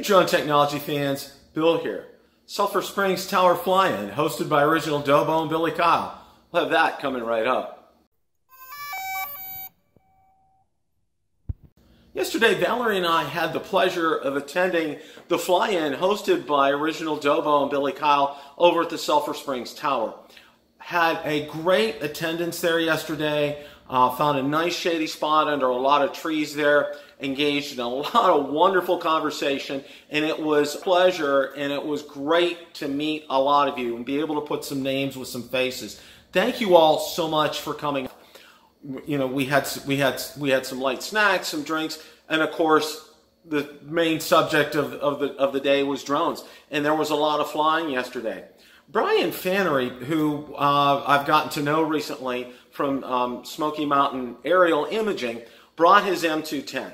Hey drone technology fans, Bill here. Sulphur Springs Tower Fly-In, hosted by OriginalDobo and Billy Kyle. We'll have that coming right up. Yesterday, Valerie and I had the pleasure of attending the fly-in hosted by OriginalDobo and Billy Kyle over at the Sulphur Springs Tower. Had a great attendance there yesterday. Found a nice shady spot under a lot of trees there. Engaged in a lot of wonderful conversation, and it was a pleasure, and it was great to meet a lot of you and be able to put some names with some faces. Thank you all so much for coming. You know, we had some light snacks, some drinks, and of course the main subject of the day was drones, and there was a lot of flying yesterday. Brian Fannery, who I've gotten to know recently from Smoky Mountain Aerial Imaging, brought his M210.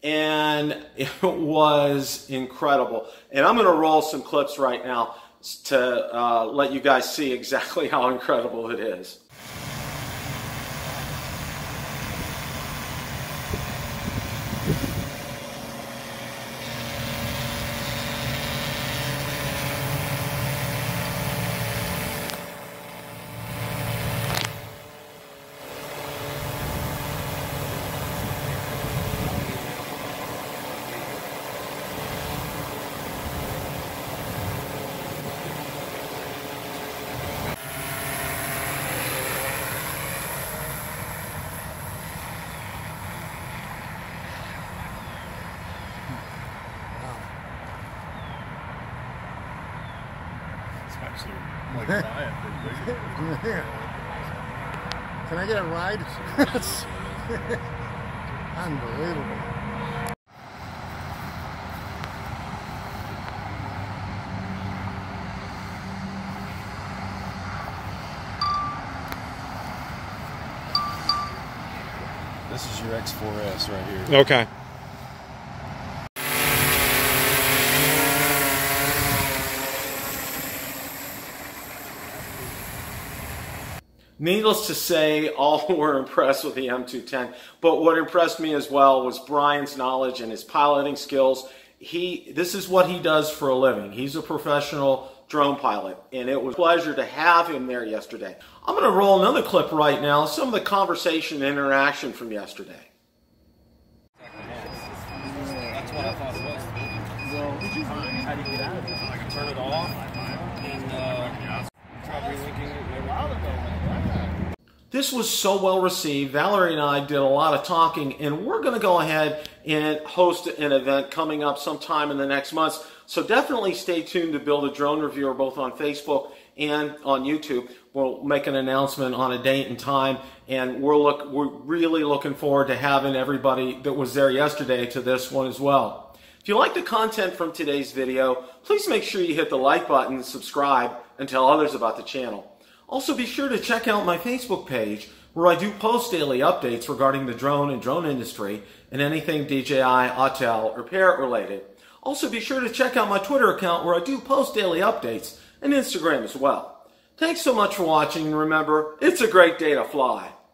And it was incredible. And I'm going to roll some clips right now to let you guys see exactly how incredible it is. Like can I get a ride? Unbelievable. This is your X4S right here. Okay. Needless to say, all were impressed with the M210, but what impressed me as well was Brian's knowledge and his piloting skills. This is what he does for a living. He's a professional drone pilot, and it was a pleasure to have him there yesterday. I'm going to roll another clip right now, some of the conversation and interaction from yesterday. That's what I thought it was. Well, how do you get out of it? I can turn it off and probably linking it. This was so well received. Valerie and I did a lot of talking, and we're going to go ahead and host an event coming up sometime in the next months. So definitely stay tuned to Bill the Drone Reviewer both on Facebook and on YouTube. We'll make an announcement on a date and time, and we're really looking forward to having everybody that was there yesterday to this one as well. If you like the content from today's video, please make sure you hit the like button, subscribe, and tell others about the channel. Also, be sure to check out my Facebook page, where I do post daily updates regarding the drone and drone industry and anything DJI, Autel, or Parrot related. Also, be sure to check out my Twitter account, where I do post daily updates, and Instagram as well. Thanks so much for watching, and remember, it's a great day to fly.